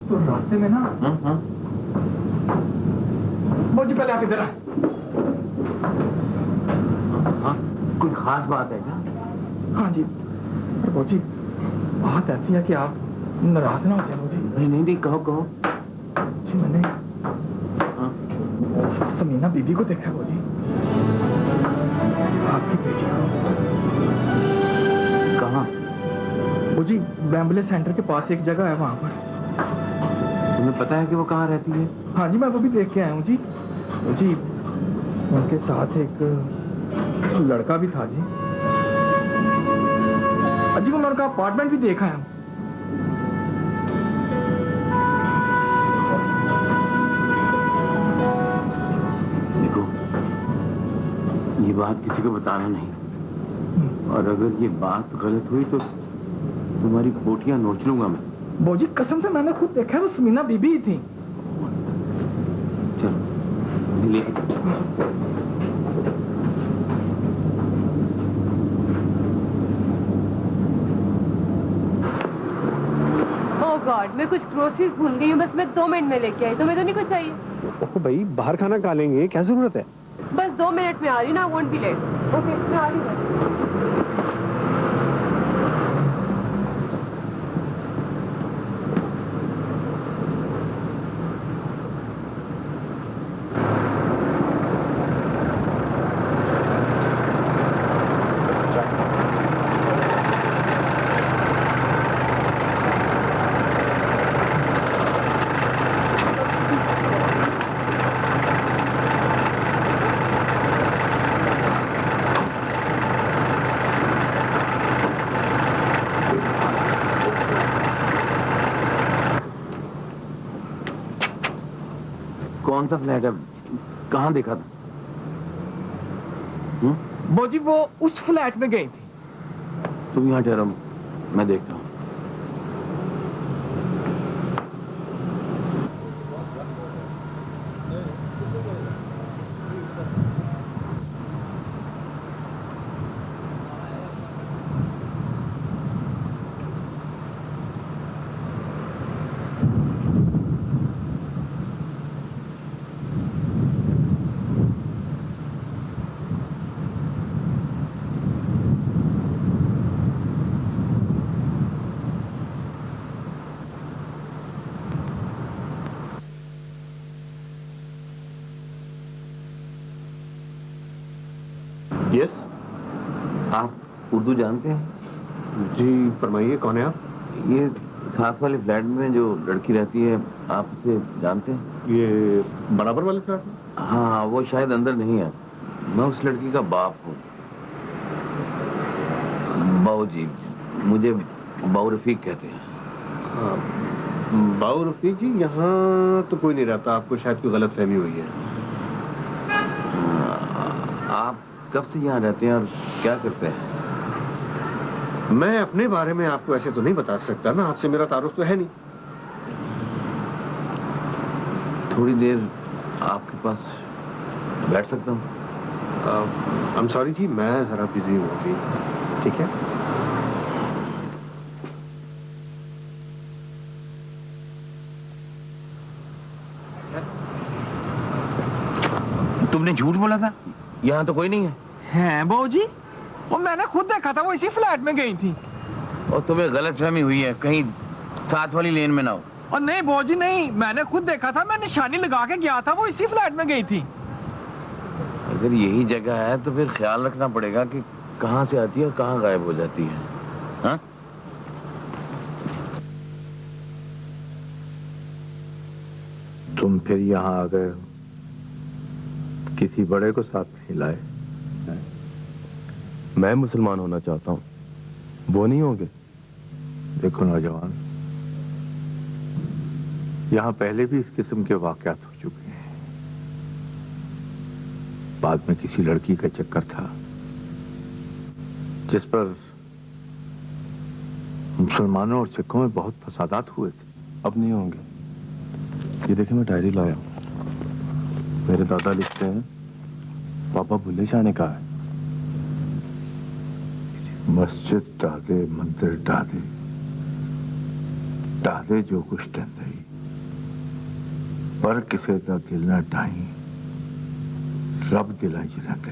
तो रास्ते में ना। हाँ मुझे पहले आप इधर आए। हाँ, कोई खास बात है क्या? हाँ जी, पर वो जी बात ऐसी है कि आप नाराज ना हो जाए। मुझे नहीं, कहो कहो। जी मैंने समीना बीबी को देखा वो जी, आपकी बेटी को। कहाँ? वो जी बैम्बले सेंटर के पास एक जगह है, वहां पर। तुम्हें पता है कि वो कहाँ रहती है? हाँ जी, मैं वो भी देख के आया हूँ जी। वो जी उनके साथ एक लड़का भी था जी। अजी मैं उनका अपार्टमेंट भी देखा है। देखो, ये बात किसी को बताना नहीं, और अगर ये बात गलत हुई तो तुम्हारी बोटियां नोच लूंगा मैं। बोजी कसम से मैंने खुद देखा है, वो समीना बीबी ही थी। चलो ले। ओह गॉड, मैं कुछ ग्रोसरीज भूल गई हूँ। बस मैं 2 मिनट में लेके आई। तुम्हें तो नहीं कुछ चाहिए? ओह भाई, बाहर खाना खा लेंगे, क्या जरूरत है? बस 2 मिनट में आ रही हूँ ना, वोंट बी लेट। ओके, मैं आ रही हूँ। कौन सा फ्लैट है? कहाँ देखा था? बोजी वो उस फ्लैट में गई थी। तुम यहाँ ठहरो, मैं देखता हूँ। यस, आप उर्दू जानते हैं? जी फरमाइए, कौन है आप? ये साथ वाले फ्लैट में जो लड़की रहती है, आप उसे जानते हैं? ये बराबर वाले फ्लैट में? हाँ, वो शायद अंदर नहीं है। मैं उस लड़की का बाप हूँ। बाऊ जी, मुझे बाऊ रफीक कहते हैं। हाँ, बाऊ रफीक जी, यहाँ तो कोई नहीं रहता, आपको शायद कोई गलत फहमी हुई है। आप कब से यहाँ रहते हैं और क्या करते हैं? मैं अपने बारे में आपको ऐसे तो नहीं बता सकता ना, आपसे मेरा तारुफ तो है नहीं। थोड़ी देर आपके पास बैठ सकता हूँ? आई एम सॉरी जी, मैं जरा बिजी हूँ अभी। ठीक है? तुमने झूठ बोला था, यहाँ तो कोई नहीं है। हैं बाबूजी, वो मैंने खुद देखा था, वो इसी फ्लैट में गई थी। और तुम्हें गलतफहमी हुई है, कहीं साथ वाली लेन में ना हो। और नहीं बाबूजी नहीं, मैंने खुद देखा था, मैं निशानी लगा के गया था, वो इसी फ्लैट में गई थी। अगर यही जगह है तो फिर ख्याल रखना पड़ेगा कि कहाँ से आती है और कहाँ गायब हो जाती है। हाँ? तुम फिर यहाँ आ गए हो, किसी बड़े को साथ नहीं लाए? मैं मुसलमान होना चाहता हूँ, वो नहीं होंगे? देखो नौजवान, यहाँ पहले भी इस किस्म के वाकयात हो चुके हैं। बाद में किसी लड़की का चक्कर था जिस पर मुसलमानों और सिखों में बहुत फसादात हुए थे। अब नहीं होंगे। ये देखिए, मैं डायरी लाया हूँ। मेरे दादा लिखते हैं, पापा भुल्ले शाह का है, मस्जिद डाले मंदिर डाले, डाले जो कुछ डंदई, पर किसी का दिल ना ढाई, रब दिलाई रहते।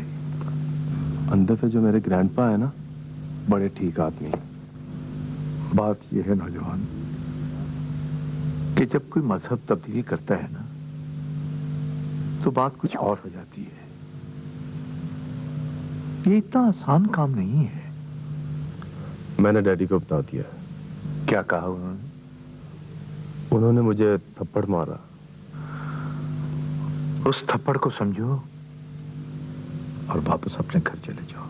अंदर से जो मेरे ग्रैंडपा है ना, बड़े ठीक आदमी हैं। बात यह है नौजवान कि जब कोई मजहब तब्दीली करता है ना, तो बात कुछ और हो जाती है। ये इतना आसान काम नहीं है। मैंने डैडी को बता दिया। क्या कहा उन्होंने? उन्होंने मुझे थप्पड़ मारा। उस थप्पड़ को समझो और वापस अपने घर चले जाओ।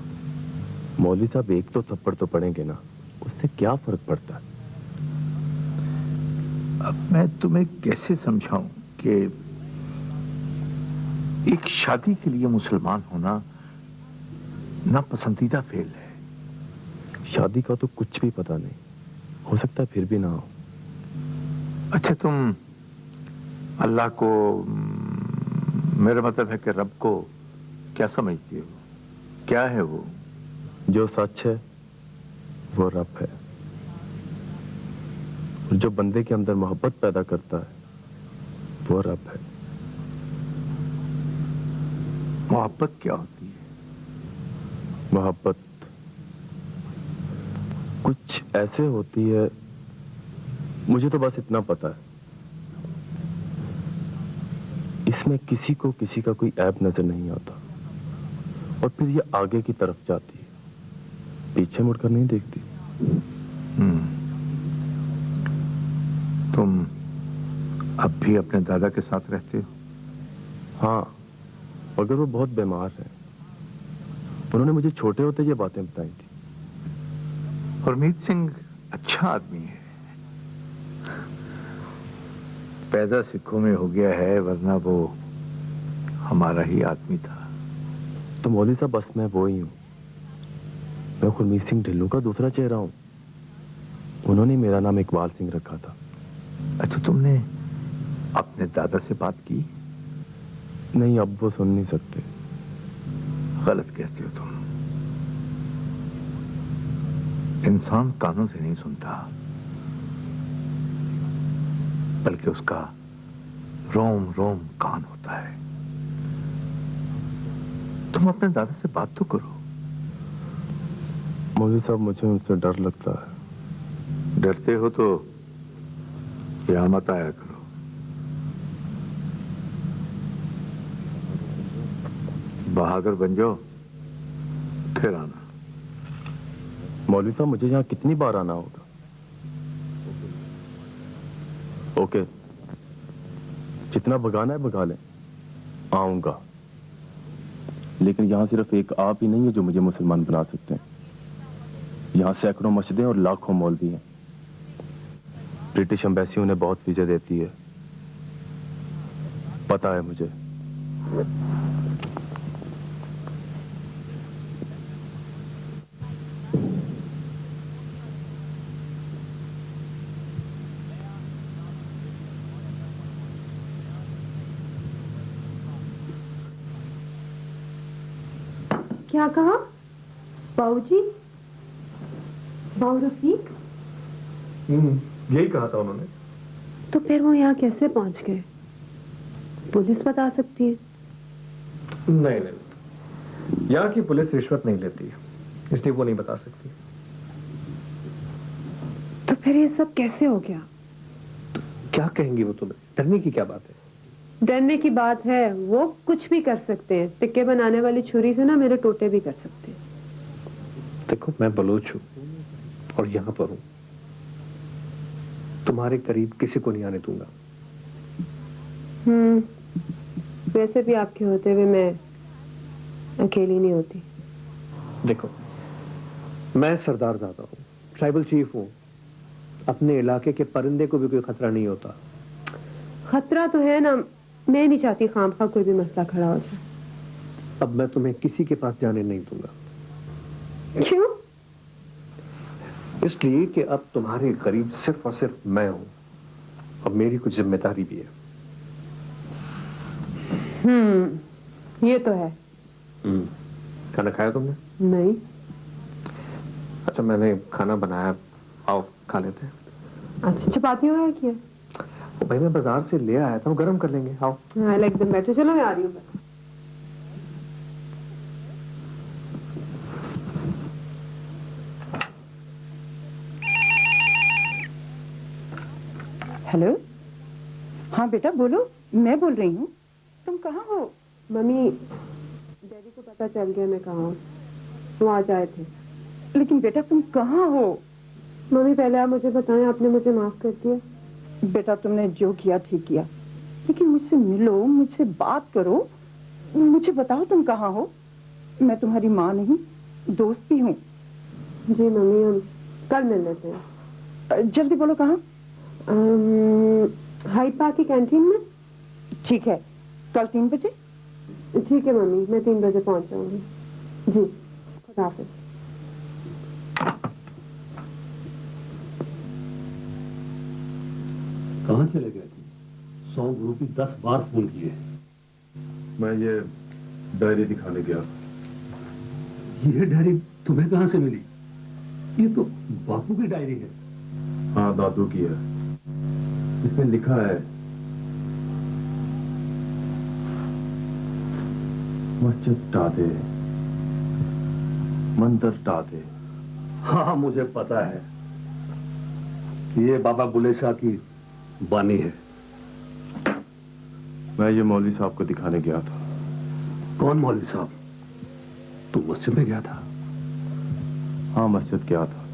मौलवी साहब, एक तो थप्पड़ तो पड़ेंगे ना, उससे क्या फर्क पड़ता है? अब मैं तुम्हें कैसे समझाऊं कि एक शादी के लिए मुसलमान होना नापसंदीदा फेल है। शादी का तो कुछ भी पता नहीं, हो सकता है फिर भी ना हो। अच्छा, तुम अल्लाह को, मेरा मतलब है कि रब को क्या समझती हो? क्या है वो? जो सच है वो रब है, और जो बंदे के अंदर मोहब्बत पैदा करता है वो रब है। मोहब्बत क्या होती है? मोहब्बत कुछ ऐसे होती है, मुझे तो बस इतना पता है, इसमें किसी को किसी का कोई ऐब नजर नहीं आता, और फिर ये आगे की तरफ जाती है, पीछे मुड़कर नहीं देखती। तुम अब भी अपने दादा के साथ रहते हो? हाँ, मगर वो बहुत बीमार है। उन्होंने मुझे छोटे होते ये बातें बताई थी। गुरमीत सिंह अच्छा आदमी है, पैदा सिखों में हो गया है, वरना वो हमारा ही आदमी था। तो मौलवी साहब, बस मैं वो ही हूं। मैं गुरमीत सिंह ढिल्लों का दूसरा चेहरा हूं। उन्होंने मेरा नाम इकबाल सिंह रखा था। अच्छा, तुमने अपने दादा से बात की? नहीं, अब वो सुन नहीं सकते। गलत कहते हो तुम। इंसान कानों से नहीं सुनता, बल्कि उसका रोम रोम कान होता है। तुम अपने दादा से बात तो करो। मौलवी साहब, मुझे उनसे डर लगता है। डरते हो तो यहाँ मत आया करो। बहादुर बन जाओ, फिर आना। मौलवी साहब, मुझे यहाँ कितनी बार आना होगा? ओके, जितना भगाना है भगा लें, आऊंगा। लेकिन यहाँ सिर्फ एक आप ही नहीं है जो मुझे मुसलमान बना सकते हैं। यहाँ सैकड़ों मस्जिदें और लाखों मौलवी हैं। ब्रिटिश एम्बेसी उन्हें बहुत वीजा देती है, पता है मुझे। क्या कहा? बाबूजी? बाबू रफीक? यही कहा था उन्होंने। तो फिर वो यहाँ कैसे पहुंच गए? पुलिस बता सकती है। नहीं नहीं, यहाँ की पुलिस रिश्वत नहीं लेती, इसलिए वो नहीं बता सकती। तो फिर ये सब कैसे हो गया? क्या कहेंगी वो तुम्हें? डरने की क्या बात है? डरने की बात है, वो कुछ भी कर सकते हैं। टिक्के बनाने वाली छुरी से ना मेरे टोटे भी कर सकते हैं। देखो, मैं बलोच हूं और यहाँ पर हूं। तुम्हारे करीब किसी को नहीं आने दूंगा। वैसे भी आपके होते हुए मैं अकेली नहीं होती। देखो, मैं सरदार ज़ादा हूं, ट्राइबल चीफ हूं। अपने इलाके के परिंदे को भी कोई खतरा नहीं होता। खतरा तो है ना, मैं नहीं चाहती खामखा कोई भी मसला खड़ा हो जाए। अब मैं तुम्हें किसी के पास जाने नहीं दूंगा। क्यों? इसलिए कि अब तुम्हारे करीब सिर्फ और सिर्फ मैं हूं। अब मेरी कुछ जिम्मेदारी भी है। ये तो है। खाना खाया तुमने? नहीं। अच्छा, मैंने खाना बनाया, आओ खा लेते हैं। अच्छा, चपाती हो रहा है क्या? भाई मैं बाजार से ले आया था, गर्म कर लेंगे। आओ। I like them better. चलो मैं आ रही हूँ। हेलो। हाँ बेटा बोलो, मैं बोल रही हूँ। तुम कहाँ हो? मम्मी, डैडी को पता चल गया मैं कहाँ हूँ। वो आज आए थे। लेकिन बेटा तुम कहाँ हो? मम्मी पहले आप मुझे बताएं, आपने मुझे माफ कर दिया? बेटा तुमने जो किया ठीक किया, लेकिन मुझसे मिलो, मुझसे बात करो, मुझे बताओ तुम कहाँ हो। मैं तुम्हारी माँ नहीं, दोस्त भी हूँ। जी मम्मी, हम कल मिल लेते हैं। जल्दी बोलो कहाँ? हाइड पार्क की कैंटीन में। ठीक है, कल 3 बजे। ठीक है मम्मी, मैं 3 बजे पहुंच जाऊंगी। जी, खुदा हाफिज। कहाँ चले गए थे? 100 ग्रुप 10 बार फोन किए। मैं ये डायरी दिखाने गया। ये डायरी तुम्हें कहाँ से मिली? ये तो बापू की डायरी है। हाँ, दादू की है। इसमें लिखा है, मस्जिद टा दे, मंदिर टा दे। हाँ मुझे पता है, ये बाबा बुले शाह की बानी है। मैं ये मौलवी साहब को दिखाने गया था। कौन मौलवी साहब? तू मस्जिद में गया था? हाँ, मस्जिद गया था।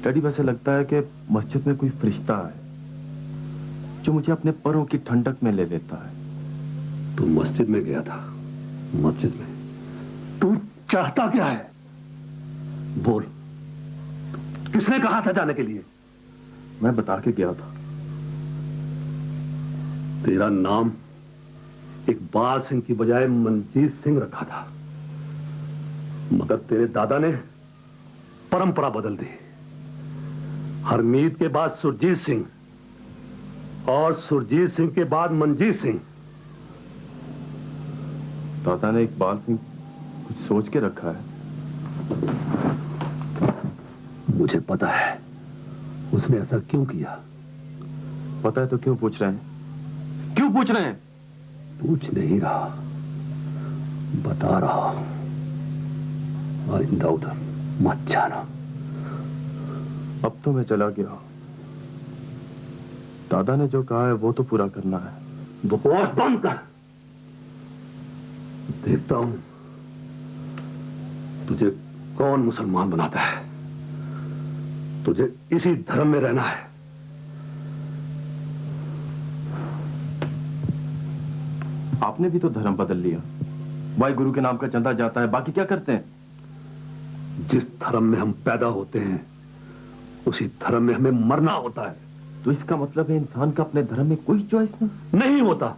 डैडी, वैसे लगता है कि मस्जिद में कोई फरिश्ता है जो मुझे अपने पैरों की ठंडक में ले लेता है। तू मस्जिद में गया था? मस्जिद में? तू चाहता क्या है? बोल, किसने कहा था जाने के लिए? मैं बता के गया था। तेरा नाम इकबाल सिंह की बजाय मनजीत सिंह रखा था, मगर तेरे दादा ने परंपरा बदल दी। हरमीत के बाद सुरजीत सिंह और सुरजीत सिंह के बाद मनजीत सिंह। दादा ने इकबाल सिंह कुछ सोच के रखा है। मुझे पता है उसने ऐसा क्यों किया। पता है तो क्यों पूछ रहे हैं? क्यों पूछ रहे हैं? पूछ नहीं रहा, बता रहा हूं। आइंदा उधर मत जाना। अब तो मैं चला गया। दादा ने जो कहा है वो तो पूरा करना है। बकवास बंद कर। देखता हूं तुझे कौन मुसलमान बनाता है। तुझे इसी धर्म में रहना है। आपने भी तो धर्म बदल लिया। वाहे गुरु के नाम का चंदा जाता है, बाकी क्या करते हैं? जिस धर्म में हम पैदा होते हैं उसी धर्म में हमें मरना होता है। तो इसका मतलब है इंसान का अपने धर्म में कोई चॉइस नहीं होता।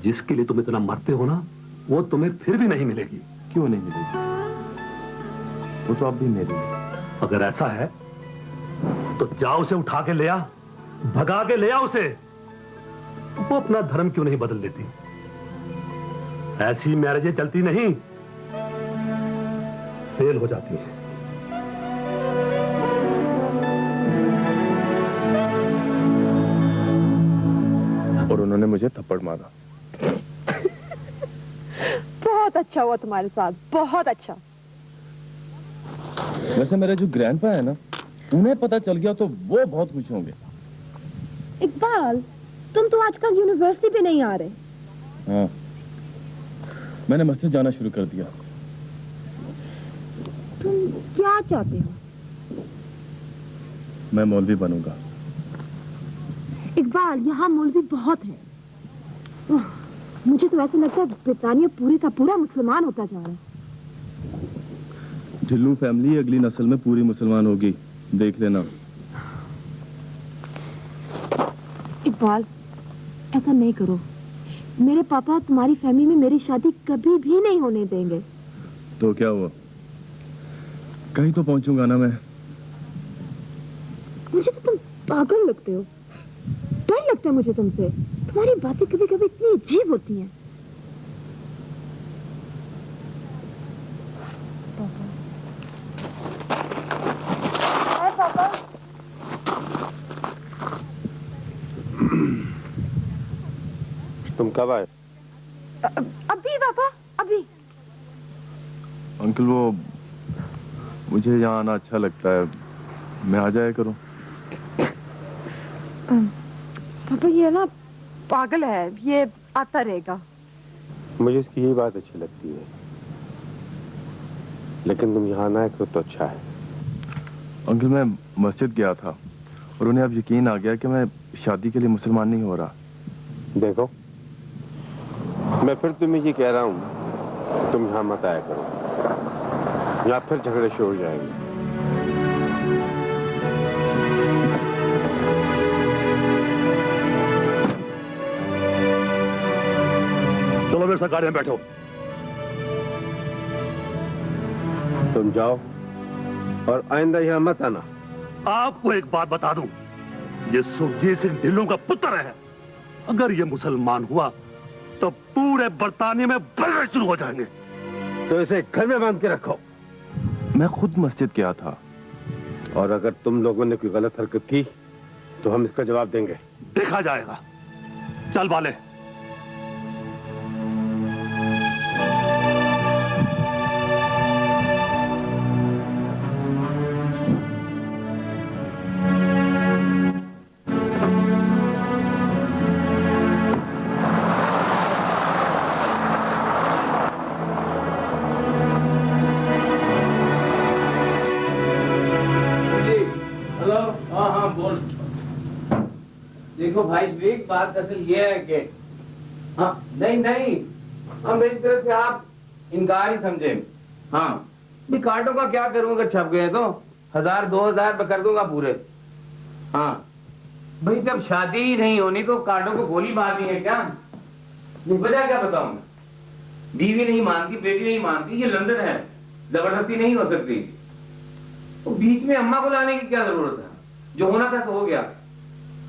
जिसके लिए तुम इतना मरते हो ना, वो तुम्हें फिर भी नहीं मिलेगी। क्यों नहीं मिलेगी? वो तो अब भी मेरी है। अगर ऐसा है तो जाओ उसे उठा के ले आ, भगा के ले आ उसे। वो अपना धर्म क्यों नहीं बदल लेती? ऐसी मैरिजें चलती नहीं, फेल हो जाती है। और उन्होंने मुझे थप्पड़ मारा। बहुत अच्छा हुआ तुम्हारे साथ, बहुत अच्छा। वैसे मेरे जो ग्रैंडपा है ना, उन्हें पता चल गया तो वो बहुत खुश होंगे। इकबाल, तुम तो आजकल यूनिवर्सिटी भी नहीं आ रहे। हाँ, मैंने मस्जिद जाना शुरू कर दिया। तुम क्या चाहते हो? मैं मौलवी बनूंगा। इकबाल, यहाँ मौलवी बहुत है। मुझे तो ऐसा लगता है ब्रिटानिया पूरी का पूरा मुसलमान होता जा रहा है। ढिल्लू फैमिली अगली नस्ल में पूरी मुसलमान होगी, देख लेना। इकबाल, ऐसा नहीं करो। मेरे पापा तुम्हारी फैमिली में मेरी शादी कभी भी नहीं होने देंगे। तो क्या हुआ? कहीं तो पहुंचूंगा ना मैं। मुझे तो तुम पागल लगते हो। डर लगता है मुझे तुमसे। तुम्हारी बातें कभी कभी इतनी अजीब होती हैं। तुम कब आए? अभी पापा, अभी। अंकल वो मुझे यहाँ आना अच्छा लगता है, मैं आ जाया करूँ। पापा ये ना पागल है, ये आता रहेगा। मुझे इसकी यही बात अच्छी लगती है, लेकिन तुम यहाँ ना आए तो अच्छा है। अंकल मैं मस्जिद गया था और उन्हें अब यकीन आ गया कि मैं शादी के लिए मुसलमान नहीं हो रहा। देखो, मैं फिर तुम्हें ये कह रहा हूँ, तुम यहाँ मत आया करो, या फिर झगड़े शुरू हो जाएंगे। चलो मेरे साथ गाड़ी में बैठो। तुम जाओ और आइंदा यहाँ मत आना। आपको एक बात बता दूं, ये सुरजीत सिंह ढिल्लों का पुत्र है। अगर ये मुसलमान हुआ तो पूरे बरतानिया में बलवे शुरू हो जाएंगे। तो इसे घर में बांध के रखो। मैं खुद मस्जिद गया था। और अगर तुम लोगों ने कोई गलत हरकत की तो हम इसका जवाब देंगे। देखा जाएगा। चल वाले। देखो भाई विवेक, बात असल ये है कि हाँ नहीं हम मेरी तरफ से आप इनकार ही समझे। हाँ ये कार्डों का क्या करूं, अगर छप गए तो 1000-2000 में कर दूंगा पूरे। हाँ भाई जब शादी ही नहीं होनी तो कार्डों को गोली मारनी है क्या? ये वजह क्या बताऊं? बीवी नहीं मानती, बेटी नहीं मानती, ये लंदन है, जबरदस्ती नहीं हो सकती। तो बीच में अम्मा को लाने की क्या जरूरत है? जो होना था तो हो गया।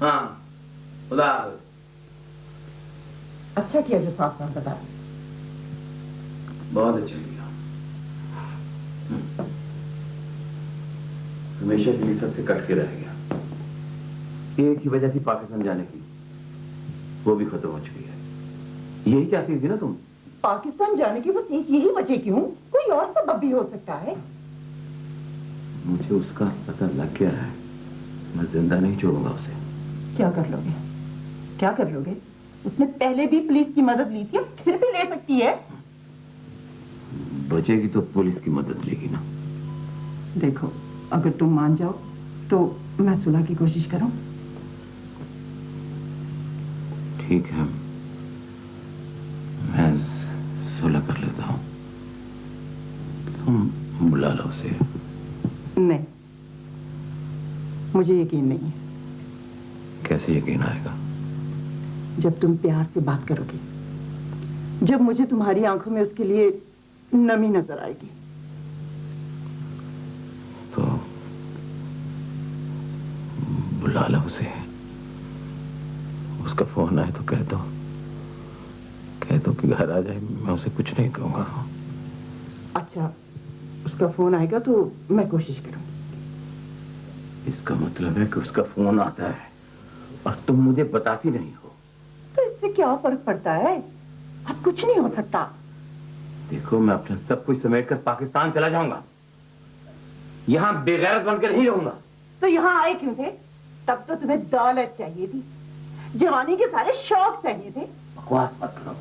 हाँ खुदा हाफिज़। अच्छा किया जो साफ साफ बताया। बहुत अच्छा किया। हमेशा के लिए सबसे कट के रह गया। एक ही वजह थी पाकिस्तान जाने की, वो भी खत्म हो चुकी है। यही चाहती थी ना तुम? पाकिस्तान जाने की बस एक यही वजह क्यों? कोई और सबब भी हो सकता है। मुझे उसका पता लग गया है, मैं जिंदा नहीं छोड़ूंगा उसे। क्या कर लोगे? क्या कर लोगे? उसने पहले भी पुलिस की मदद ली थी, अब फिर भी ले सकती है। बचेगी तो पुलिस की मदद लेगी ना। देखो, अगर तुम मान जाओ तो मैं सुलह की कोशिश करूं। ठीक है, मैं सुलह कर लेता हूं। तुम बुला लो उसे। नहीं, मुझे यकीन नहीं है। कैसे यकीन आएगा? जब तुम प्यार से बात करोगे, जब मुझे तुम्हारी आंखों में उसके लिए नमी नजर आएगी। तो बुला लो उसे। उसका फोन आए तो कह दो कि घर आ जाए, मैं उसे कुछ नहीं कहूंगा। अच्छा, उसका फोन आएगा तो मैं कोशिश करूंगी। इसका मतलब है कि उसका फोन आता है और तुम मुझे बताती नहीं हो। तो इससे क्या फर्क पड़ता है? अब कुछ नहीं हो सकता। देखो, मैं अपना सब कुछ समेट कर पाकिस्तान चला जाऊंगा, यहां बेगैरत बनकर नहीं रहूंगा। तो यहाँ आए क्यों थे? तब तो तुम्हें दौलत चाहिए थी, जवानी के सारे शौक चाहिए थे। बकवास मत करो।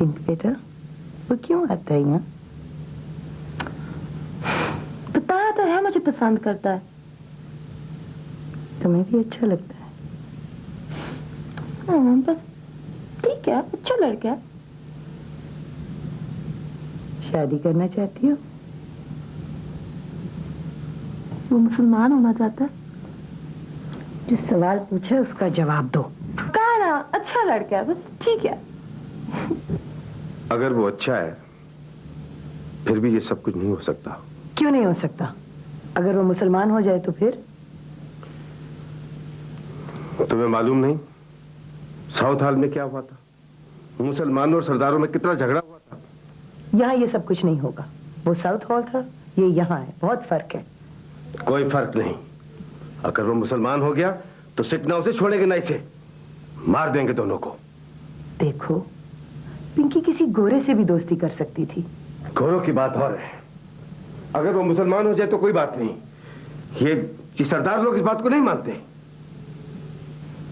बेटा, वो क्यों आता है यहाँ? बताया तो है मुझे पसंद करता है। तुम्हें भी अच्छा लगता है? हाँ, बस ठीक है, अच्छा लड़का है। शादी करना चाहती हो? वो मुसलमान होना चाहता है। जिस सवाल पूछा उसका जवाब दो। कहा ना, अच्छा लड़का है, बस ठीक है। अगर वो अच्छा है फिर भी ये सब कुछ नहीं हो सकता। क्यों नहीं हो सकता? अगर वो मुसलमान हो जाए तो फिर? तुम्हें मालूम नहीं साउथ हॉल में क्या हुआ था? मुसलमानों और सरदारों में कितना झगड़ा हुआ था। यहाँ ये सब कुछ नहीं होगा। वो साउथ हॉल था, ये यहाँ है, बहुत फर्क है। कोई फर्क नहीं। अगर वो मुसलमान हो गया तो सिकना उसे छोड़ेंगे नहीं से, मार देंगे दोनों को। देखो, पिंकी किसी गोरे से भी दोस्ती कर सकती थी। गोरों की बात और है, अगर वो मुसलमान हो जाए तो कोई बात नहीं। ये सरदार लोग इस बात को नहीं मानते।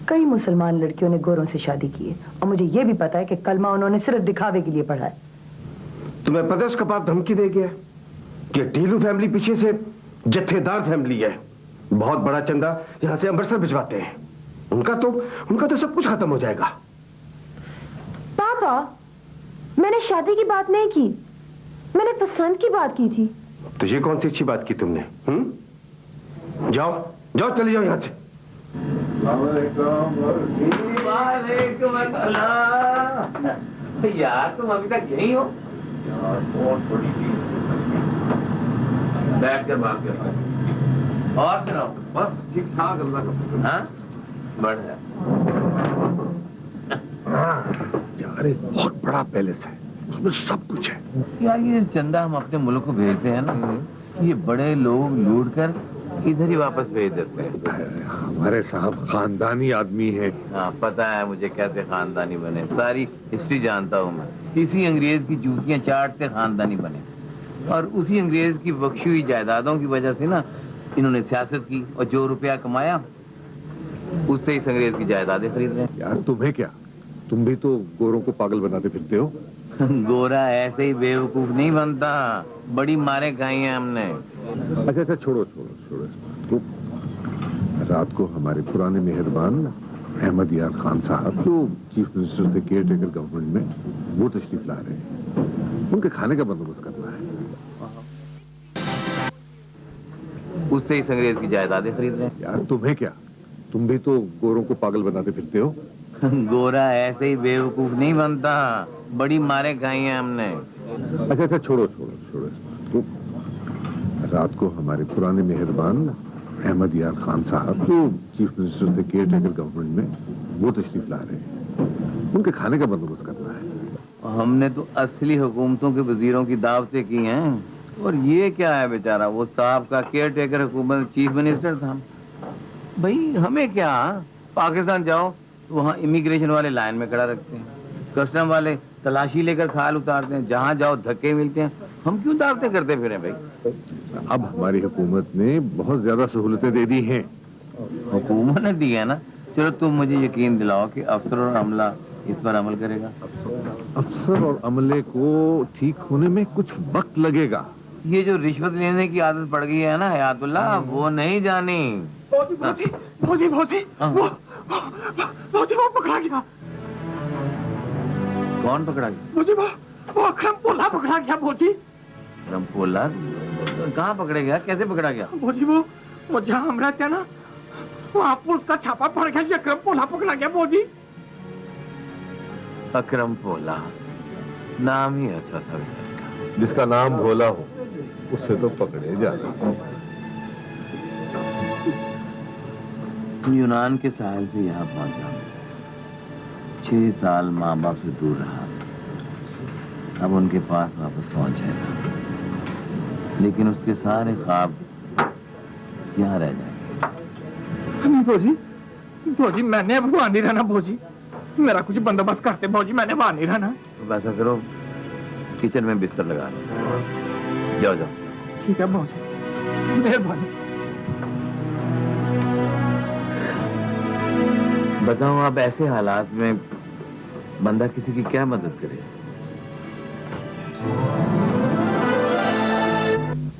कई मुसलमान लड़कियों ने गोरों से शादी की है, और मुझे ये भी पता है कि कलमा उन्होंने सिर्फ दिखावे के लिए पढ़ा है। तुम्हें पता है उसका बाप धमकी दे गया कि ढीलू फैमिली पीछे से जत्थेदार फैमिली है, बहुत बड़ा चंदा यहां से अमृतसर भिजवाते हैं। उनका तो सब कुछ खत्म हो जाएगा। पापा, मैंने शादी की बात नहीं की, मैंने पसंद की बात की थी। तो ये कौन सी अच्छी बात की तुमने? जाओ जाओ, चले जाओ यहां से। यार तुम अभी तक यही हो? बैठ कर बात कर। और सुनाओ। बस ठीक ठाक, अल्लाह का। हाँ, बढ़िया। यार एक बहुत बड़ा पैलेस है, उसमें सब कुछ है। यार ये चंदा हम अपने मुल्क को भेजते हैं ना, ये बड़े लोग लूट कर इधर ही वापस भेज देते हैं। हमारे साहब खानदानी आदमी है। हाँ, पता है मुझे कैसे खानदानी बने, सारी हिस्ट्री जानता हूँ मैं। इसी अंग्रेज की जूतियां चाटते खानदानी बने, और उसी अंग्रेज की बख्शी हुई जायदादों की वजह से ना इन्होंने सियासत की, और जो रुपया कमाया उससे इस अंग्रेज की जायदादें खरीद रहे हैं। यार तुम्हें क्या, तुम भी तो गोरों को पागल बनाते फिरते हो। गोरा ऐसे ही बेवकूफ नहीं बनता, बड़ी मारे खाई हैं हमने। अच्छा छोड़ो छोड़ो छोड़ो इस बात को। रात को हमारे पुराने मेहरबान अहमद यार खान साहब, जो चीफ मिनिस्टर थे केयर टेकर गवर्नमेंट में, वो तशरीफ ला रहे हैं। उनके खाने का बंदोबस्त करना है। उससे इस अंग्रेज की जायदादें खरीद रहे हैं। यार तुम्हें क्या, तुम भी तो गोरों को पागल बनाते फिरते हो। गोरा ऐसे ही बेवकूफ नहीं बनता, बड़ी मारे खाई हैं हमने। अच्छा छोड़ो छोड़ो छोड़ो इस बात को। रात को हमारे पुराने मेहरबान अहमद यार खान साहब, जो चीफ मिनिस्टर थे केयर टेकर गवर्नमेंट में, वो तशरीफ ला रहे हैं। उनके खाने का बंदोबस्त करना है। हमने तो असली हुकूमतों के वजीरों की दावतें की हैं, और ये क्या है बेचारा, वो साहब का केयर टेकर हुकूमत चीफ मिनिस्टर था। भाई हमें क्या, पाकिस्तान जाओ तो वहाँ इमिग्रेशन वाले लाइन में खड़ा रखते हैं, कस्टम वाले तलाशी लेकर खाल उतारते हैं, जहाँ जाओ धक्के मिलते हैं। हम क्यों दावतें करते फिरे भाई? अब हमारी हुकूमत ने बहुत ज्यादा सहूलतें दे दी हैं। हुकूमत ने दी है ना, चलो तुम मुझे यकीन दिलाओ कि अफसर और अमला इस पर अमल करेगा। अफसर और अमले को ठीक होने में कुछ वक्त लगेगा। ये जो रिश्वत लेने की आदत पड़ गई है ना हयातुल्लाह, वो नहीं जानी। भौजी वो पकड़ा गया। कौन पकड़ा गया? भौजी वो अकरम पोला पकड़ा गया। भौजी अकरम पोला कहाँ पकड़े गया, कैसे पकड़ा गया? भौजी वो जहाँ हम रहते हैं ना, वहाँ पुलिस का छापा पड़ गया, अकरम पोला पकड़ा गया। भौजी अकरम पोला नाम ही ऐसा था, जिसका नाम भोला हो उससे तो पकड़े जाते। यूनान के साहिल से यहाँ पहुंचा, 6 साल माँ बाप से दूर रहा, अब उनके पास वापस पहुंचेगा, लेकिन उसके सारे ख्वाब यहाँ रह जाएंगे। नहीं भौजी मैंने अब वहाँ नहीं रहना। भौजी मेरा कुछ बंदोबस्त करते। भौजी मैंने वहाँ नहीं रहना। तो ऐसा करो, किचन में बिस्तर लगा लो, जाओ जाओ। ठीक है भौजी, मेहरबानी। बताओ आप ऐसे हालात में बंदा किसी की क्या मदद करे?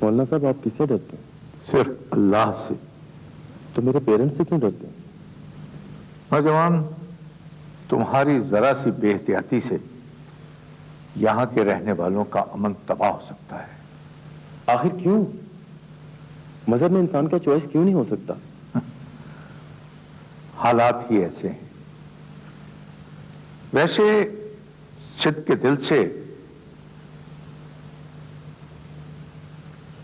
मौलाना साहब आप किससे डरते हैं? सिर्फ अल्लाह से। तो मेरे पेरेंट्स से क्यों डरते हैं? नौजवान, तुम्हारी जरा सी बेहतियाती से यहाँ के रहने वालों का अमन तबाह हो सकता है। आखिर क्यों? मजहब में इंसान का चॉइस क्यों नहीं हो सकता? हालात ही ऐसे हैं। वैसे सिद्ध के दिल से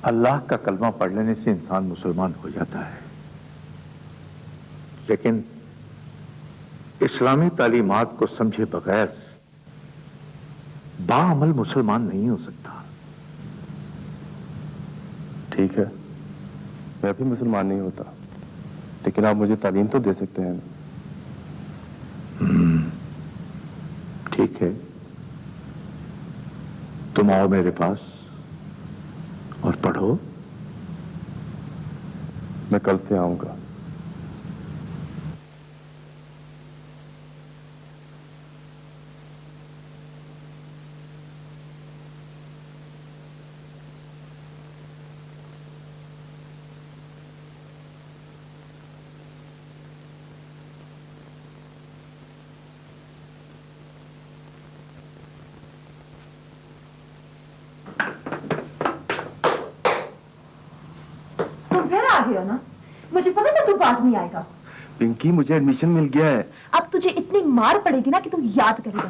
अल्लाह का कलमा पढ़ लेने से इंसान मुसलमान हो जाता है, लेकिन इस्लामी तालीमात को समझे बगैर बाअमल मुसलमान नहीं हो सकता। ठीक है, मैं भी मुसलमान नहीं होता, लेकिन आप मुझे तालीम तो दे सकते हैं। ठीक है, तुम आओ मेरे पास और पढ़ो। मैं कल से आऊंगा। हो ना, मुझे पता था तू बात नहीं आएगा। पिंकी, मुझे एडमिशन मिल गया है। अब तुझे इतनी मार पड़ेगी ना कि तू याद करेगा।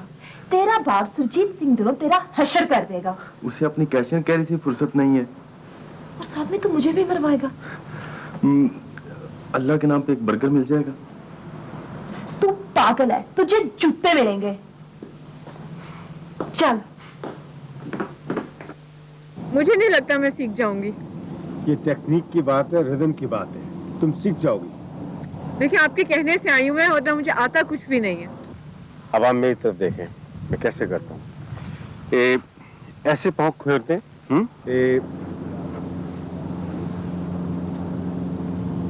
तेरा बाप सुरजीत सिंह दिनों तेरा हशर कर देगा। उसे अपनी कैशियर कैरी से फुर्सत नहीं है। और साथ में तू मुझे भी मरवाएगा। अल्लाह के नाम पे एक बर्गर मिल जाएगा। तू पागल है, तुझे जूते मिलेंगे। चल। मुझे नहीं लगता मैं सीख जाऊंगी। ये टेक्निक की बात है, रिदम की बात है, तुम सीख जाओगी। देखिए, आपके कहने से आई हूँ मैं, और मुझे आता कुछ भी नहीं है। अब आप मेरी तरफ देखें, मैं कैसे करता हूँ। ऐसे पाँव खोलते हैं,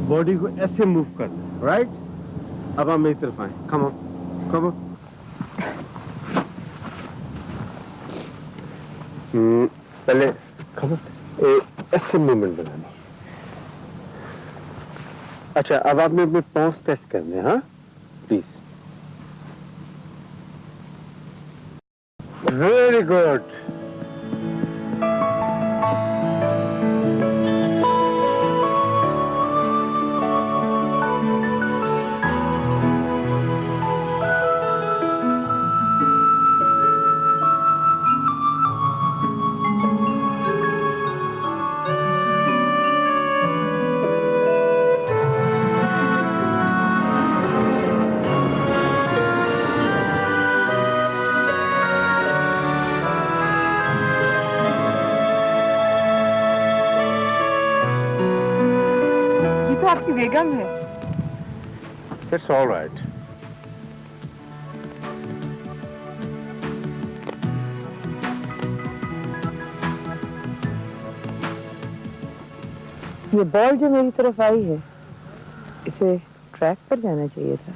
बॉडी को ऐसे मूव करते हैं, राइट। अब आप मेरी तरफ आए, कम ऑन, कम ऑन। पहले कम ऑन, ऐसे मूवमेंट बनानी। अच्छा, अब आपने अपने पाँव टेस्ट करने, हाँ प्लीज। Very good. आपकी बेगम है। It's all right. ये बॉल जो मेरी तरफ आई है, इसे ट्रैक पर जाना चाहिए था।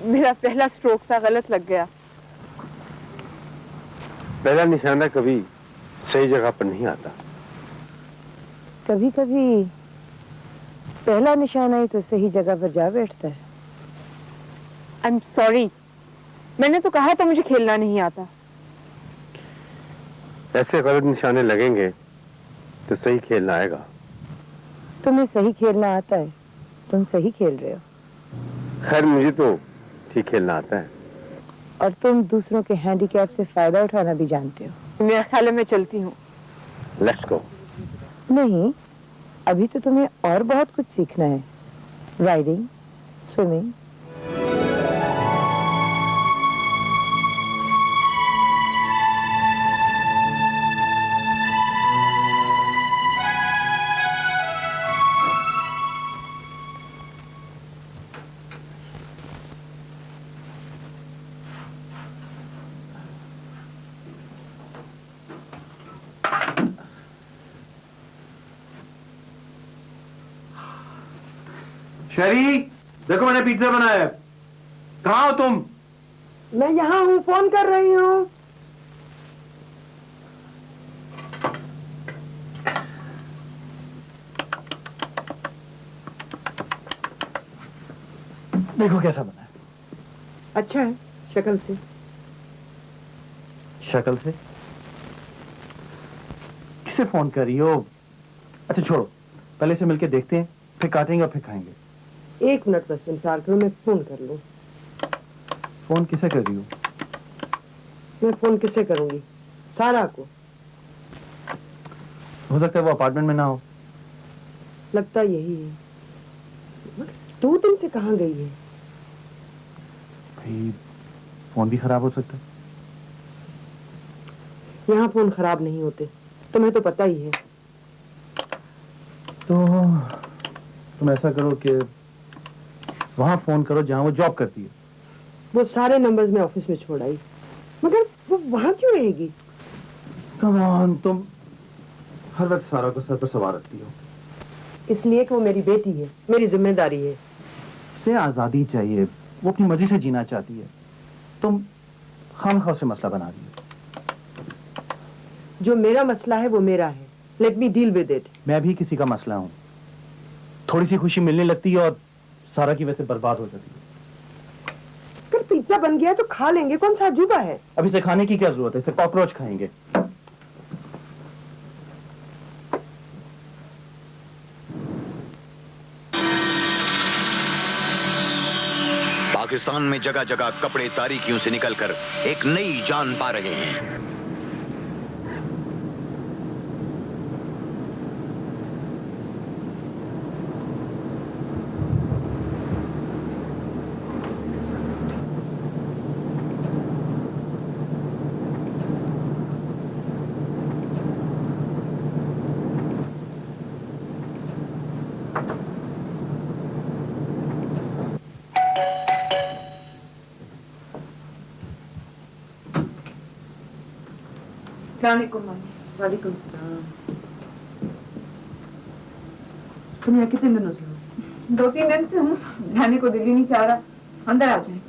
मेरा पहला स्ट्रोक था, गलत लग गया। पहला निशाना कभी सही जगह पर नहीं आता। कभी कभी पहला निशाना ही तो सही जगह पर जा बैठता है। आई एम सॉरी, मैंने तो कहा था मुझे खेलना नहीं आता। ऐसे गलत निशाने लगेंगे तो सही खेलना आएगा। तुम्हें सही खेलना आता है, तुम सही खेल रहे हो। खैर, मुझे तो ठीक खेलना आता है। और तुम दूसरों के हैंडीकैप से फायदा उठाना भी जानते हो। मेरा ख्याल है मैं चलती हूँ। Let's go. नहीं, अभी तो तुम्हें और बहुत कुछ सीखना है। Riding, swimming. शरी, देखो मैंने पिज्जा बनाया है। कहाँ हो तुम? मैं यहाँ हूँ, फोन कर रही हूँ। देखो कैसा बना है। अच्छा है शक्ल से। शक्ल से? किसे फोन कर रही हो? अच्छा छोड़ो, पहले से मिलके देखते हैं, फिर काटेंगे और फिर खाएंगे। 1 मिनट बस इंतजार करो, मैं फोन कर लूं। फोन किसे कर रही हो? मैं फोन किसे करूंगी? सारा को। हो सकता है वो अपार्टमेंट में ना हो। लगता यही है। 2 दिन से कहाँ गई है? भाई, फोन भी खराब हो सकता है। यहाँ फोन खराब नहीं होते, तुम्हें तो पता ही है। तो तुम ऐसा करो कि वहां फोन करो जहां वो जॉब करती है। वो सारे नंबर्स मैं ऑफिस में छोड़ आई, मगर वो वहां क्यों रहेगी? कम ऑन, तुम हर वक्त सारा को सर पर सवार रखती हो। इसलिए कि वो मेरी बेटी है, मेरी जिम्मेदारी है। उसे आजादी चाहिए, वो अपनी मर्जी से जीना चाहती है। तुम खामखा उसे मसला बना रही हो। जो मेरा मसला है वो मेरा है, let me deal with it. मैं भी किसी का मसला हूं। थोड़ी सी खुशी मिलने लगती है और सारा की वजह से बर्बाद हो जाती है। अगर पिज्जा बन गया तो खा लेंगे, कौन सा अजूबा है? अभी से खाने की क्या जरूरत है, इसे कॉकरोच खाएंगे। पाकिस्तान में जगह जगह कपड़े तारीकियों से निकलकर एक नई जान पा रहे हैं। वालेकुम सलाम। तुम यहाँ कितने दिनों से हो? 2-3 दिन से हूँ, जाने को दिल ही नहीं चाह रहा। अंदर आ जाए।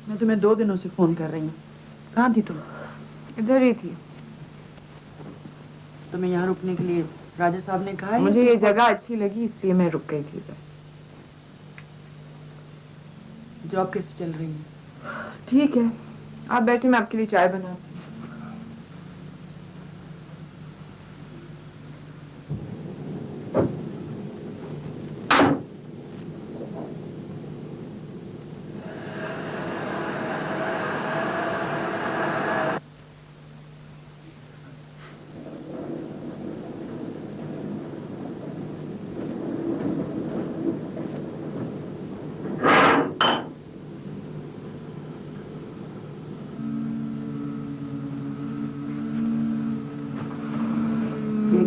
मैं तुम्हें 2 दिनों से फोन कर रही हूँ, कहाँ थी तुम? इधर ही थी। तुम्हें यहाँ रुकने के लिए राजा साहब ने कहा है? मुझे ये जगह अच्छी लगी इसलिए मैं रुक गई थी इधर। जॉब कैसे चल रही है? ठीक है, आप बैठे, मैं आपके लिए चाय बनाती हूँ।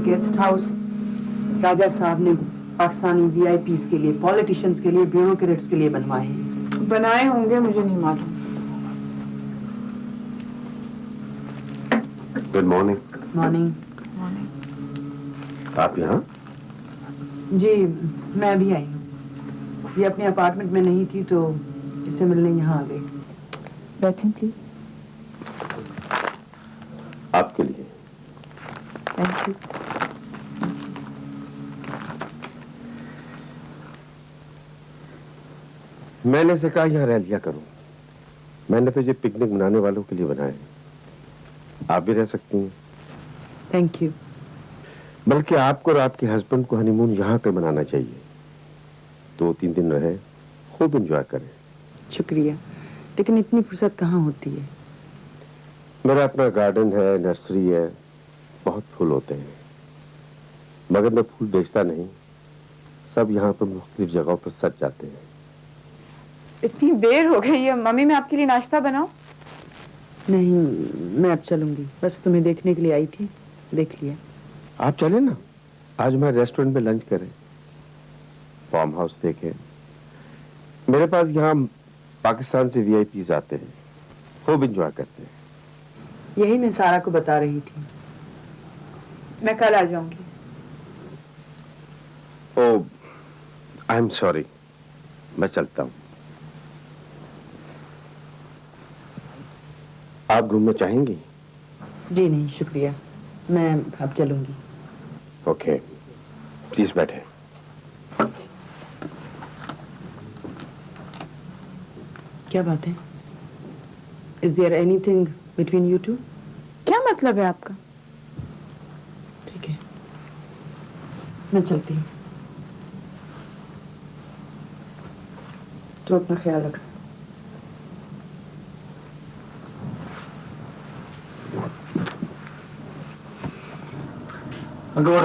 गेस्ट हाउस राजा साहब ने पाकिस्तानी वीआईपीज के लिए, पॉलिटिशियंस के लिए, ब्यूरोक्रेट्स के लिए बनवाए हैं। बनाए होंगे, मुझे नहीं मालूम। Good morning. मॉर्निंग। आप यहाँ? जी, मैं अभी आई हूँ। ये अपने अपार्टमेंट में नहीं थी तो इससे मिलने यहाँ आ गई। बैठें प्लीज। आपके लिए। Thank you. मैंने से कहा यहाँ रह लिया करो। मैंने तो ये पिकनिक मनाने वालों के लिए बनाए। आप भी रह सकती हैं। Thank you. बल्कि आपको और आपके हस्बैंड को हनीमून यहाँ कर मनाना चाहिए। 2-3 दिन रहे, खूब एंजॉय करें। शुक्रिया, लेकिन इतनी फुर्सत कहाँ होती है? मेरा अपना गार्डन है, नर्सरी है, बहुत फूल होते हैं, मगर मैं फूल बेचता नहीं। सब यहाँ पर मुख्तलिफ जगहों पर सज जाते हैं। इतनी देर हो गई है, मम्मी मैं आपके लिए नाश्ता बनाऊं? नहीं, मैं अब चलूंगी। बस तुम्हें देखने के लिए आई थी, देख लिया। आप चले ना, आज मैं रेस्टोरेंट में लंच करें, फार्म हाउस देखें। मेरे पास यहाँ पाकिस्तान से वीआईपीज आते हैं, खूब एंजॉय करते हैं। यही मैं सारा को बता रही थी। मैं कल आ जाऊंगी। ओह, आई एम सॉरी, मैं चलता हूँ। आप घूमना चाहेंगी? जी नहीं, शुक्रिया, मैं अब चलूंगी। ओके, प्लीज बैठे। क्या बात है? Is there anything between you two? क्या मतलब है आपका? ठीक है, मैं चलती हूँ। तो अपना ख्याल रखना।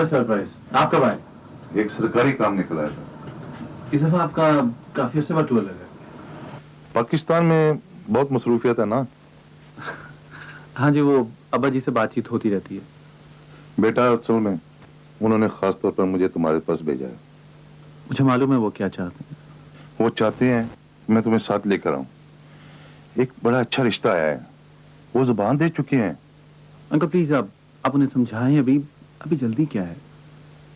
सरप्राइज। आप कब आए? एक सरकारी काम निकला था। इस दफा आपका काफी अर्से बाद टूर लगा। पाकिस्तान में बहुत मसरूफियत है ना? हाँ जी, वो अब्बा जी से बातचीत होती रहती है। बेटा असल में उन्होंने खास तौर पर मुझे तुम्हारे पास भेजा है। मुझे मालूम है वो क्या चाहते हैं। वो चाहते हैं कि मैं तुम्हें साथ लेकर आऊं। एक बड़ा अच्छा रिश्ता आया है, वो जुबान दे चुके हैं। अंकल प्लीज आप उन्हें समझाएं। अभी जल्दी क्या है?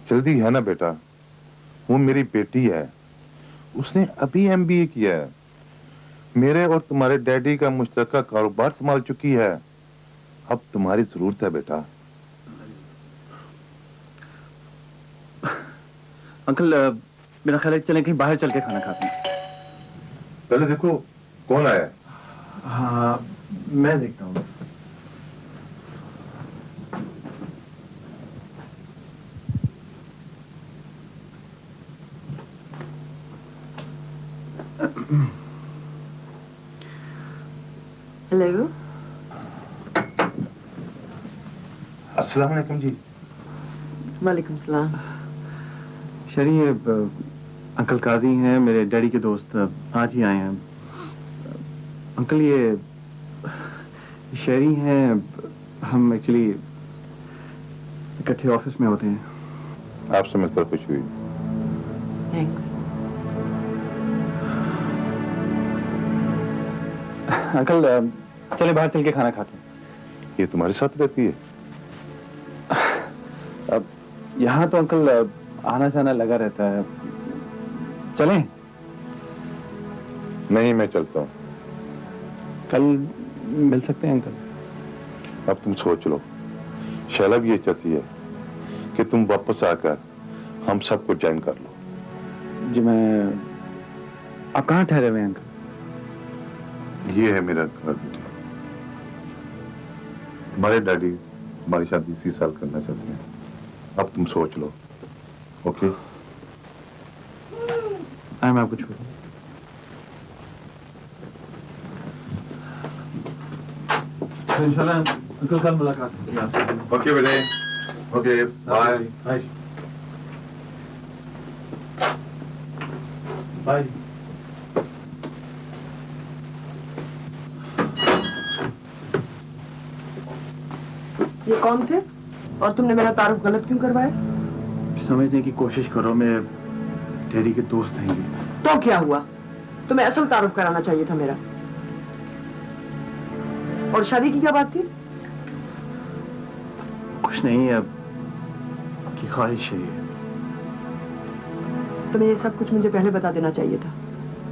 जल्दी है ना बेटा, वो मेरी बेटी है, उसने अभी MBA किया है, मेरे और तुम्हारे डैडी का मुश्तरका कारोबार संभाल चुकी है। अब तुम्हारी जरूरत है बेटा। अंकल मेरा ख्याल है चलें कहीं बाहर चल के खाना खाते हैं। पहले देखो कौन आया है। हाँ मैं देखता हूँ। हेलो। अस्सलाम वालेकुम जी। वालेकुम सलाम। शरी ये अंकल काजी हैं, मेरे डैडी के दोस्त, आज ही आए हैं। अंकल ये शहरी हैं, हम एक्चुअली इकट्ठे ऑफिस में होते हैं। आपसे मिलकर खुशी हुई। थैंक्स। अंकल चले बाहर चल के खाना खाते हैं। ये तुम्हारे साथ रहती है? अब यहाँ तो अंकल आना जाना लगा रहता है। चलें? नहीं, मैं चलता हूँ। कल मिल सकते हैं अंकल? अब तुम सोच लो। शैला भी ये चाहती है कि तुम वापस आकर हम सबको ज्वाइन कर लो। जी आप कहाँ ठहरे हुए हैं अंकल? ये है मेरा घर बेटा। तुम्हारे डैडी हमारी शादी इसी साल करना चाहते हैं। अब तुम सोच लो। ओके? मैं आपको छोड़ूं। इंशाल्लाह अंकल कल मुलाकात होगी आपसे। ओके बेटे। Okay bye. Bye bye. ये कौन थे और तुमने मेरा तारुफ गलत क्यों करवाया? समझने की कोशिश करो, मेरे डैडी के दोस्त हैं ये। तो क्या हुआ? तुम्हें असल तारुफ कराना चाहिए था मेरा। और शादी की क्या बात थी? कुछ नहीं, अब की ख्वाहिश है ये। तुम्हें ये सब कुछ मुझे पहले बता देना चाहिए था।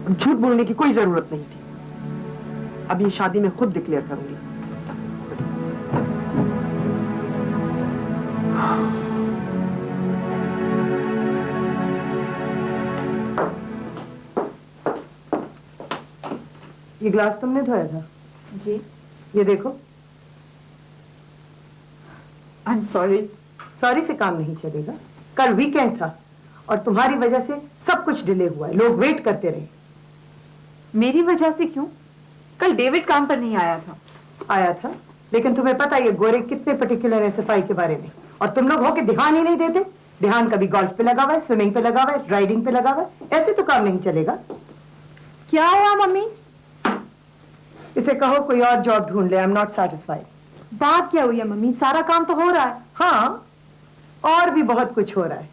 अब झूठ बोलने की कोई जरूरत नहीं थी। अब ये शादी मैं खुद डिक्लेयर करूंगी। ये ग्लास तुमने धोया था? जी। ये देखो। I am sorry. सॉरी से काम नहीं चलेगा। कल वीकेंड था और तुम्हारी वजह से सब कुछ डिले हुआ है। लोग वेट करते रहे। मेरी वजह से क्यों? कल डेविड काम पर नहीं आया था। आया था, लेकिन तुम्हें पता है ये गोरे कितने पर्टिकुलर है सफाई के बारे में, और तुम लोग हो के ध्यान ही नहीं देते। ध्यान कभी गोल्फ पे लगा हुआ है, स्विमिंग पे लगा हुआ है, राइडिंग पे लगा हुआ है। ऐसे तो काम नहीं चलेगा। क्या हुआ मम्मी? इसे कहो कोई और जॉब ढूंढ ले। I am not satisfied. बात क्या हुई है मम्मी? सारा काम तो हो रहा है। हाँ, और भी बहुत कुछ हो रहा है।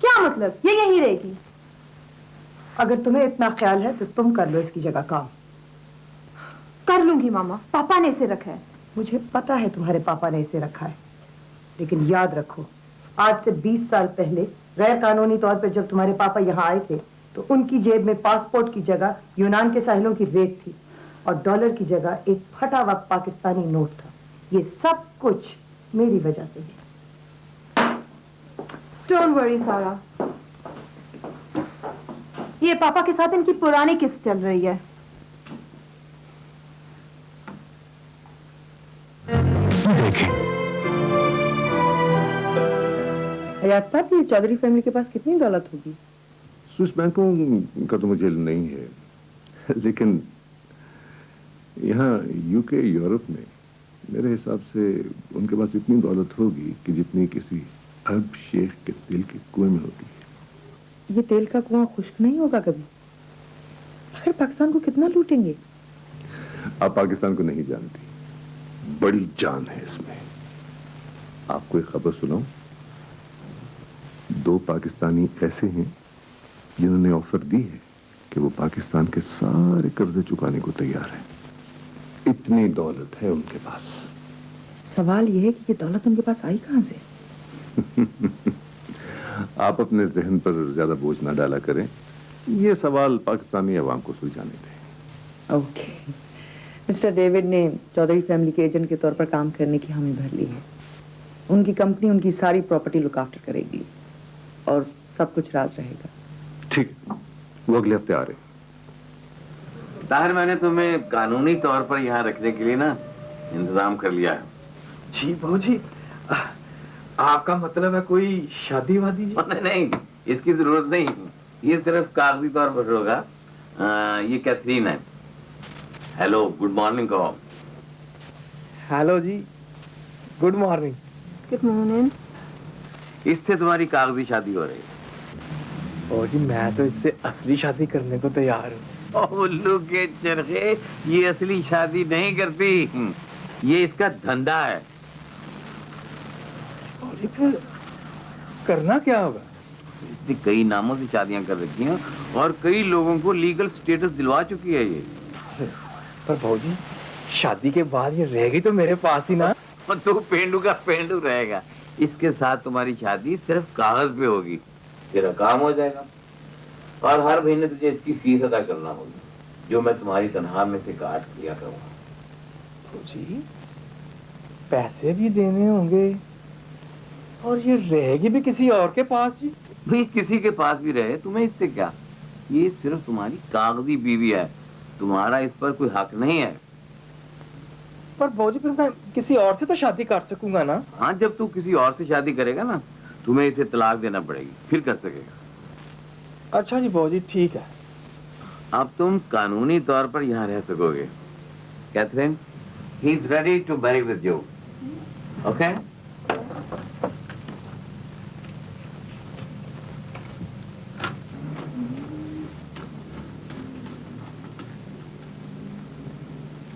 क्या मतलब? ये यहीं रहेगी? अगर तुम्हें इतना ख्याल है तो तुम कर लो इसकी जगह काम। कर लूंगी मामा, पापा ने इसे रखा है। मुझे पता है तुम्हारे पापा ने इसे रखा है, लेकिन याद रखो आज से 20 साल पहले गैर कानूनी तौर पर जब तुम्हारे पापा यहाँ आए थे तो उनकी जेब में पासपोर्ट की जगह यूनान के साहिलों की रेत थी और डॉलर की जगह एक फटा हुआ पाकिस्तानी नोट था। ये सब कुछ मेरी वजह से है। डोंट वरी सारा, ये पापा के साथ इनकी पुरानी किस्त चल रही है। हयात साहब, ये चौधरी फैमिली के पास कितनी दौलत होगी? स्विस बैंकों का तो मुझे नहीं है, लेकिन यहाँ यूके यूरोप में मेरे हिसाब से उनके पास इतनी दौलत होगी कि जितनी किसी अरब शेख के तेल के कुएं में होती है। ये तेल का कुआं खुश्क नहीं होगा कभी? फिर पाकिस्तान को कितना लूटेंगे? आप पाकिस्तान को नहीं जानती, बड़ी जान है इसमें। आपको एक खबर सुनाऊं? 2 पाकिस्तानी ऐसे हैं जिन्होंने ऑफर दी है कि वो पाकिस्तान के सारे कर्जे चुकाने को तैयार हैं। इतनी दौलत है उनके पास। सवाल यह है कि ये दौलत उनके पास आई कहां से? आप अपने जहन पर ज्यादा बोझ ना डाला करें, ये सवाल पाकिस्तानी अवाम को सुलझाने दें। ओके, मिस्टर डेविड ने चौधरी फैमिली के एजेंट के तौर पर काम करने की हामी भर ली है। उनकी कंपनी उनकी सारी प्रॉपर्टी लुक आफ्टर करेगी और सब कुछ राज रहेगा। ठीक, वो अगले हफ्ते आ रहे। ताहिर, मैंने तुम्हें कानूनी तौर पर यहाँ रखने के लिए ना इंतजाम कर लिया है। जी बाबूजी, आपका मतलब है कोई शादी वादी? नहीं, इसकी जरूरत नहीं, ये सिर्फ कागजी तौर पर होगा। ये कैथरीन है। हेलो, गुड मॉर्निंग कहो। हेलो जी, गुड मॉर्निंग। Good morning. इससे तुम्हारी कागजी शादी हो रही है। ओ जी, मैं तो इससे असली शादी करने को तैयार हूँ। उल्लू के चरखे, ये असली शादी नहीं करती, ये इसका धंधा है। और फिर करना क्या होगा? इसने कई नामों से शादियां कर रखी हैं और कई लोगों को लीगल स्टेटस दिलवा चुकी है ये। पर भाऊजी, शादी के बाद ये रहेगी तो मेरे पास ही ना। तो पेंडू का पेंडू रहेगा। इसके साथ तुम्हारी शादी सिर्फ कागज पे होगी, तेरा काम हो जाएगा और हर महीने तुझे इसकी फीस अदा करना होगी, जो मैं तुम्हारी तनख्वाह में से काट लिया करूंगा। जी, पैसे भी देने होंगे और ये रहेगी भी किसी और के पास? जी भाई, किसी के पास भी रहे, तुम्हें इससे क्या? ये सिर्फ तुम्हारी कागजी बीवी है, तुम्हारा इस पर कोई हक नहीं है। पर बाबूजी, फिर मैं किसी और से तो शादी कर सकूंगा ना? हाँ, जब तू किसी और से शादी करेगा ना, तुम्हें इसे तलाक देना पड़ेगी, फिर कर सकेगा। अच्छा जी बाबूजी, ठीक है। अब तुम कानूनी तौर पर यहाँ रह सकोगे। Catherine, he is ready to marry with you. Okay?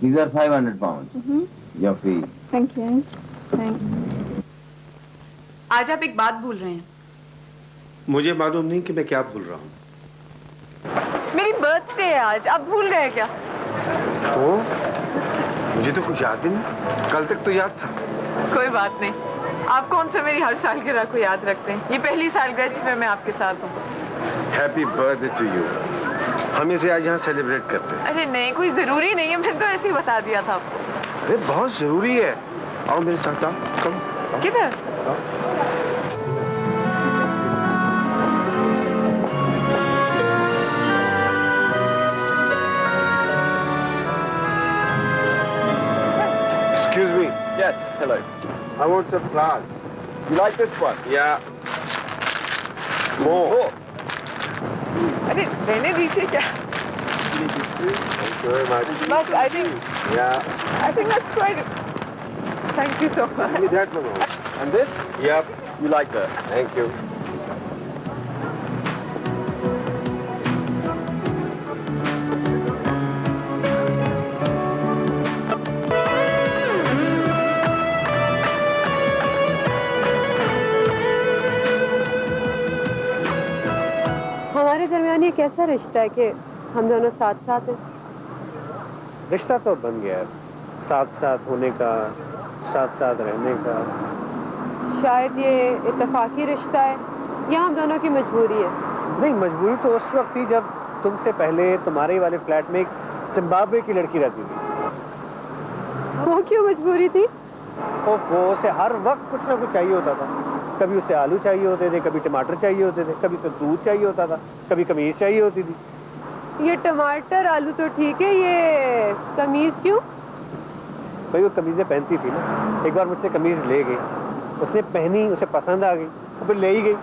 These are 500 pounds. You're free. Thank you. Thank. आज आप एक बात भूल रहे हैं। मुझे मालूम नहीं कि मैं क्या भूल रहा हूँ। मेरी बर्थडे है आज, आप भूल गए क्या? तो मुझे तो कुछ याद ही नहीं, कल तक तो याद था। कोई बात नहीं, आप कौन सा मेरी हर सालगिरह को याद रखते हैं? ये पहली सालगिरह जिसमें मैं आपके साथ हूँ। Happy birthday to you. हम इसे आज यहाँ सेलिब्रेट करते हैं। अरे नहीं, कोई जरूरी नहीं है, मैंने तो ऐसे ही बता दिया था आपको। अरे बहुत जरूरी है, आओ मेरे साथ, आओ। कम। किधर? Excuse me. Yes, hello. I want a plant. You like this one? Yeah. More. अरे रहने दीजिए क्या? Thank you very much. बस, I think. Yeah. I think that's quite. Thank you so much. Give me that one. And this? Yep. You like that? Thank you. हमारे दरमियान ये कैसा रिश्ता है कि हम दोनों साथ साथ हैं? रिश्ता तो बन गया है, साथ साथ होने का, साथ साथ रहने का। शायद ये इत्तेफाकी रिश्ता है या हम दोनों की मजबूरी है। नहीं, मजबूरी तो उस वक्त थी जब तुमसे पहले तुम्हारे वाले फ्लैट में एक जिम्बाब्वे की लड़की रहती थी। वो क्यों मजबूरी थी? वो उसे हर वक्त कुछ ना कुछ चाहिए होता था। कभी उसे आलू चाहिए होते थे, कभी टमाटर चाहिए होते थे, कभी उसे दूध चाहिए होता था, कभी कमीज चाहिए होती थी। ये टमाटर आलू तो ठीक है, ये कमीज क्यों? भाई वो कमीजें पहनती थी ना, एक बार मुझसे कमीज ले गई, उसने पहनी, उसे पसंद आ गई, तो फिर ले ही गई।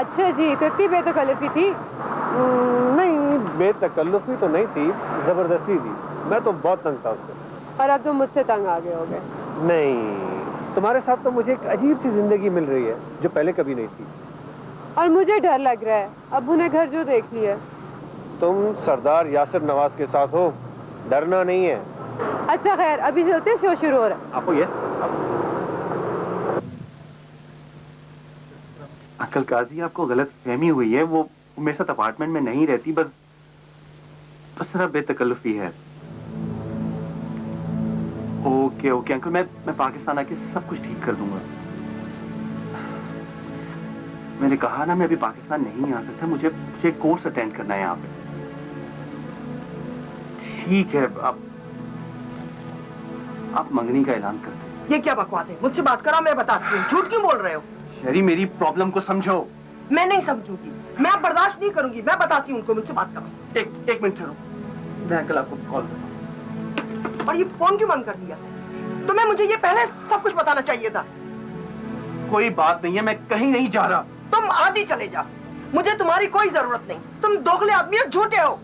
अच्छा जी, तो इतनी बेतकल्लुफी थी? नहीं, बेतकल्लुफी तो नहीं थी, जबरदस्ती थी। मैं तो बहुत तंग था उससे। और अब तुम मुझसे तंग आ गए हो गए? नहीं, तुम्हारे साथ तो मुझे एक अजीब सी जिंदगी मिल रही है जो पहले कभी नहीं थी। और मुझे डर लग रहा है, अब उन्हें घर जो देख लिया। तुम सरदार यासिर नवाज के साथ हो, डरना नहीं है। अच्छा खैर, अभी चलते, शो शुरू हो रहा है। आपको ये अंकल काजी, आपको गलत फहमी हुई है। वो मेरे साथ अपार्टमेंट में नहीं रहती, बस जरा बेतकल्लुफी है। ओके ओके अंकल, मैं पाकिस्तान आके सब कुछ ठीक कर दूंगा। मैंने कहा ना, मैं अभी पाकिस्तान नहीं आ सकता, मुझे कोर्स अटेंड करना है यहाँ पे। ठीक है, आप मंगनी का ऐलान कर दें। ये क्या बकवास है? मुझसे बात करो, मैं बताती हूँ। झूठ क्यों बोल रहे हो? शहरी, मेरी प्रॉब्लम को समझो। मैं नहीं समझूंगी, मैं अब बर्दाश्त नहीं करूंगी। मैं बताती हूँ उनको, मुझसे बात करो। एक मिनट ठहरो, मैं अंकल आपको कॉल करता हूँ। और ये फोन क्यों बंद कर दिया? तुम्हें मुझे ये पहले सब कुछ बताना चाहिए था। कोई बात नहीं है, मैं कहीं नहीं जा रहा। तुम आज ही चले जाओ, मुझे तुम्हारी कोई जरूरत नहीं। तुम दोगले आदमी हो, झूठे हो।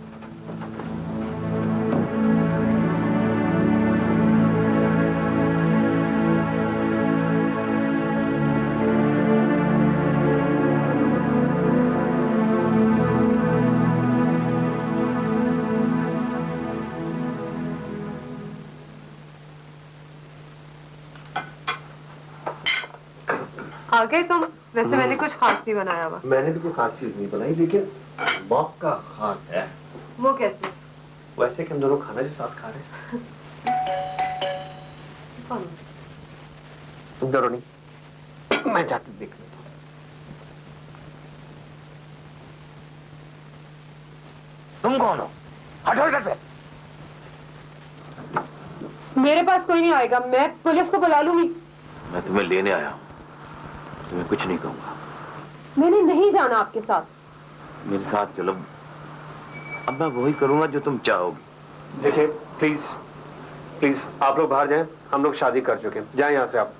आ गए तुम? वैसे मैंने कुछ खास नहीं बनाया हुआ। मैंने भी कोई खास चीज नहीं बनाई, लेकिन मौका खास है। वो कैसे? वैसे कि हम दोनों खाना जो साथ खा रहे हैं। तुम डरो नहीं, मैं जाके देख लेता हूँ। तुम कौन हो? हटो इधर से। मेरे पास कोई नहीं आएगा, मैं पुलिस को बुला लूंगी। मैं तुम्हें लेने आया हूँ, तुम्हें कुछ नहीं कहूंगा। मैंने नहीं जाना आपके साथ। मेरे साथ चलो, अब मैं वही करूंगा जो तुम चाहोगी। देखिए प्लीज प्लीज, आप लोग बाहर जाएं, हम लोग शादी कर चुके हैं, जाएं यहाँ से आप।